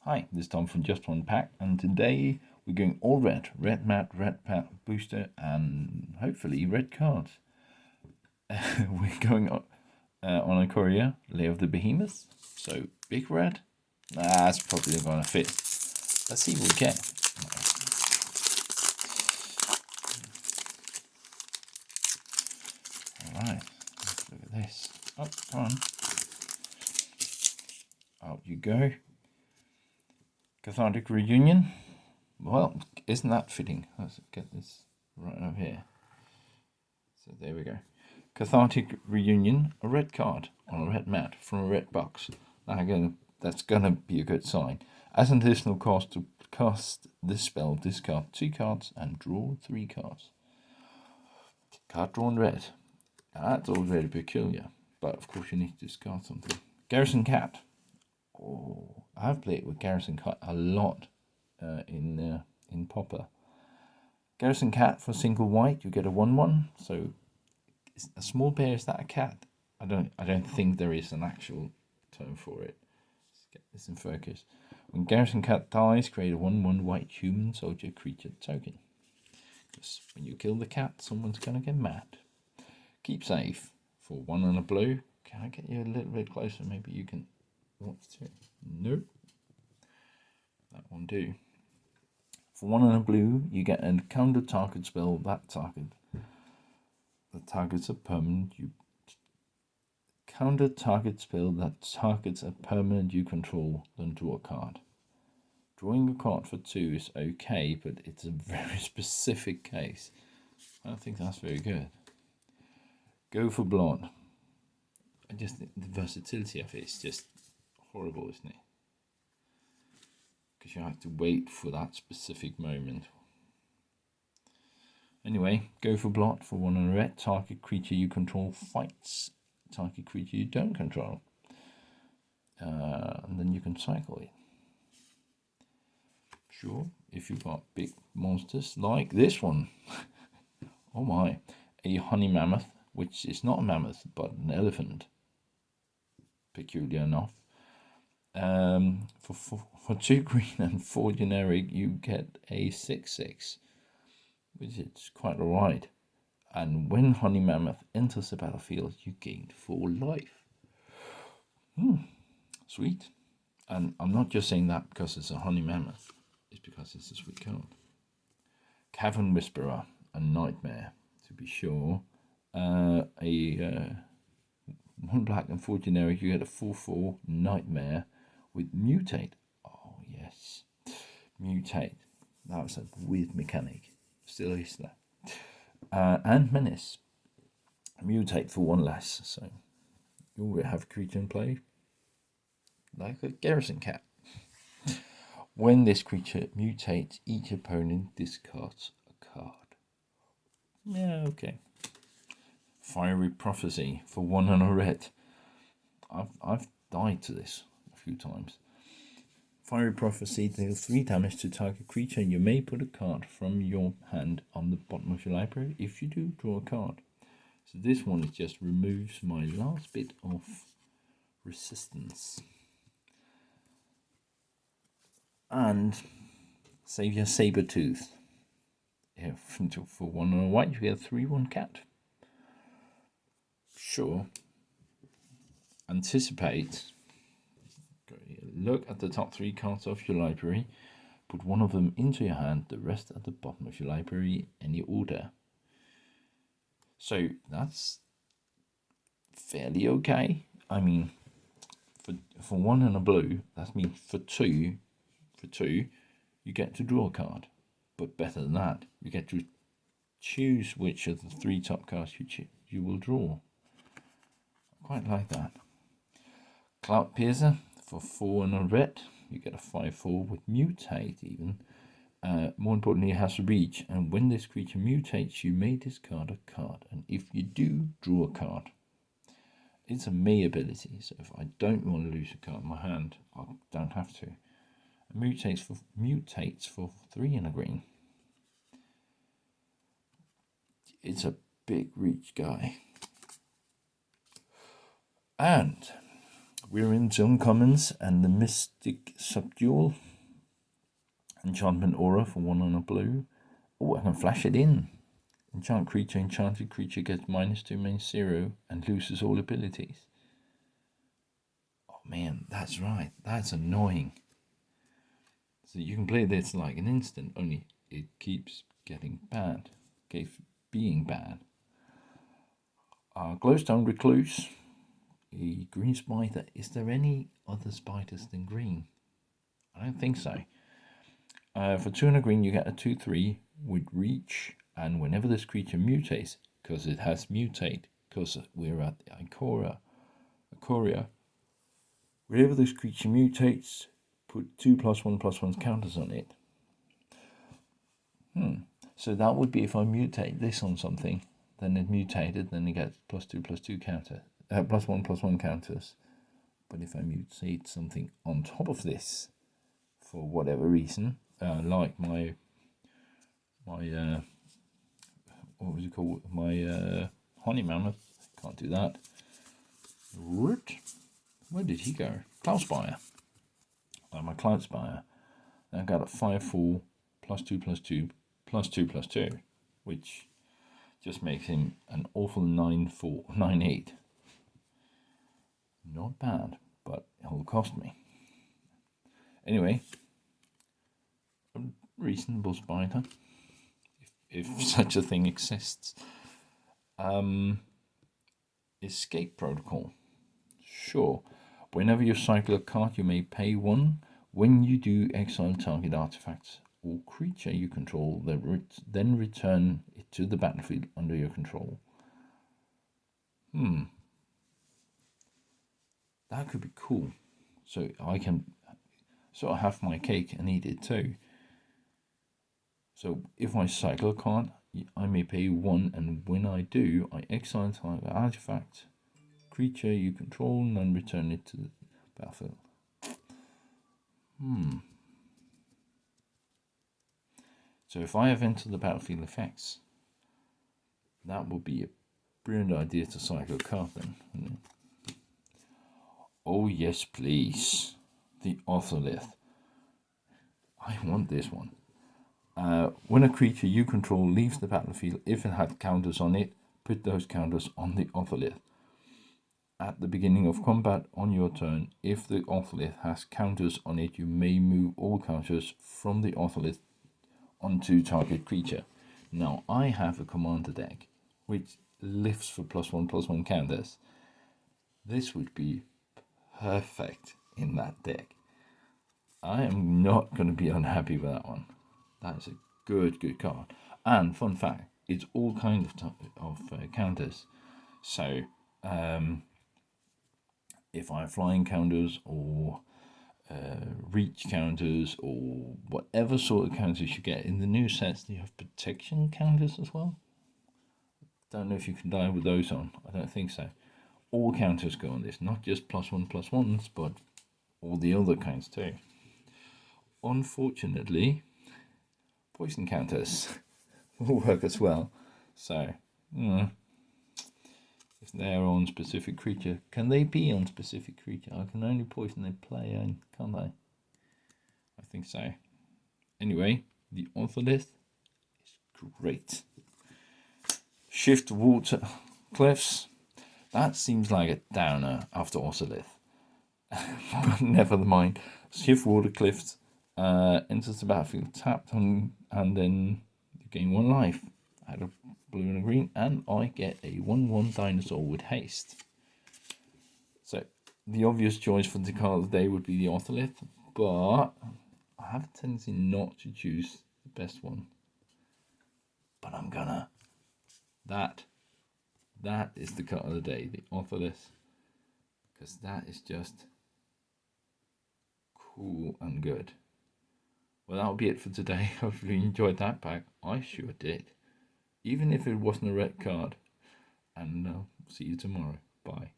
Hi, this is Tom from Just One Pack, and today we're going all red. Red mat, red pack booster, and hopefully red cards. We're going on Ikoria, lair of the behemoth. So big red. That's probably going to fit. Let's see what we get. Alright, let's look at this. Oh, come on. Out you go. Cathartic reunion. Well, isn't that fitting? Let's get this right over here. So there we go. Cathartic reunion, a red card on a red mat from a red box. That's gonna be a good sign. As an additional cost to cast this spell, discard 2 cards and draw 3 cards. Card drawn red. That's already peculiar, but of course you need to discard something. Garrison Cat. Oh, I've played with Garrison Cat a lot in Popper. Garrison Cat for single white, you get a 1/1. So a small bear, is that a cat? I don't think there is an actual term for it. Let's get this in focus. When Garrison Cat dies, create a 1/1 white human soldier creature token. Because when you kill the cat, someone's gonna get mad. Keep safe for 1 and a blue. Can I get you a little bit closer? Maybe you can watch too. Nope. That won't do. For 1 and a blue, you get a counter target spell. The target's a permanent you counter target spell that targets a permanent you control, then draw a card. Drawing a card for 2 is okay, but it's a very specific case. I don't think that's very good. Go for blood. The versatility of it is just horrible, isn't it? Because you have to wait for that specific moment. Anyway, go for blot for 1 and a red. Target creature you control fights target creature you don't control. And then you can cycle it. Sure, if you've got big monsters like this one. Oh my. A honey mammoth, which is not a mammoth, but an elephant. Peculiar enough. For 2 green and 4 generic, you get a 6/6. Which is quite alright. And when Honey Mammoth enters the battlefield, you gain 4 life. Sweet. And I'm not just saying that because it's a Honey Mammoth. It's because it's a sweet card. Cavern Whisperer, a nightmare, to be sure. 1 black and 4 generic, you get a 4/4 nightmare with mutate. Oh yes, mutate. That was a weird mechanic. Still is that. And menace. Mutate for 1 less. So you will have a creature in play like a Garrison Cat. When this creature mutates, each opponent discards a card. Yeah, okay. Fiery Prophecy for 1 and a red. I've died to this a few times. Fiery Prophecy deals 3 damage to target creature, and you may put a card from your hand on the bottom of your library. If you do, draw a card. So this one just removes my last bit of resistance. And Savior Sabertooth. Yeah, for 1 and a white, you get a 3/1 cat. Sure. Anticipate. Look at the top 3 cards of your library. Put 1 of them into your hand, the rest at the bottom of your library, any order. So that's fairly okay. I mean, for 1 and a blue, that means for two, you get to draw a card. But better than that, you get to choose which of the 3 top cards you will draw. I quite like that. Cloud Piercer for 4 and a red. You get a 5/4 with mutate even. More importantly, it has reach, and when this creature mutates, you may discard a card. And if you do, draw a card. It's a May ability, so if I don't want to lose a card in my hand, I don't have to. It mutates for 3 and a green. It's a big reach guy. And We're into uncommons and the Mystic Subdual. Enchantment Aura for 1 on a blue. Oh, I can flash it in. Enchant creature, enchanted creature gets -2, -0, and loses all abilities. Oh man, that's right. That's annoying. So you can play this like an instant, only it keeps getting bad. Keeps being bad. Glowstone Recluse. A green spider. Is there any other spiders than green? I don't think so. For 2 and a green, you get a 2/3 with reach, and whenever this creature mutates, because it has mutate, because we're at the Ikoria, whenever this creature mutates, put 2+1/+1 counters on it. So that would be if I mutate this on something, then it mutated, then it gets +2/+2 counter, +1/+1 counters. But if I mutate something on top of this, for whatever reason, like my what was it called? My honey mammoth. Can't do that. Where did he go? Cloudspire. My Cloudspire. I got a 5/4 +2/+2 +2/+2, which just makes him an awful 9/4 9/8. Not bad, but it'll cost me. Anyway, a reasonable spider, if such a thing exists. Escape Protocol. Sure. Whenever you cycle a card, you may pay 1. When you do, exile target artifacts or creature you control, then return it to the battlefield under your control. That could be cool. So I can sort of have my cake and eat it too. So if I cycle a card, I may pay 1, and when I do, I exile target artifact, creature you control, and then return it to the battlefield. So if I have entered the battlefield effects, that would be a brilliant idea to cycle a card then, wouldn't it? Oh yes, please. The Otolith. I want this one. When a creature you control leaves the battlefield, if it had counters on it, put those counters on the Otolith. At the beginning of combat on your turn, if the Otolith has counters on it, you may move all counters from the Otolith onto target creature. Now, I have a commander deck which lifts for +1/+1 counters. This would be perfect in that deck. I am not going to be unhappy with that one. That is a good card. And fun fact, it's all kinds of counters. So if I have flying counters or reach counters or whatever sort of counters you get in the new sets, you have protection counters as well. Don't know if you can die with those on. I don't think so. All counters go on this, not just +1/+1s, but all the other kinds too. Unfortunately, poison counters will work as well. So, if they're on specific creature, can they be on specific creature? I can only poison a player, can't I? I think so. Anyway, the Ortholith is great. Shift Water Cliffs. That seems like a downer after Ortholith. But never mind. Shift Water Cliffs enters the battlefield tapped, and then you gain 1 life. Add a blue and a green, and I get a 1/1 dinosaur with haste. So the obvious choice for the card of the day would be the Ortholith, but I have a tendency not to choose the best one. But I'm gonna. That is the card of the day, the Ortholith, because that is just cool and good. Well, that'll be it for today. Hopefully you enjoyed that pack. I sure did. Even if it wasn't a red card. And I'll see you tomorrow. Bye.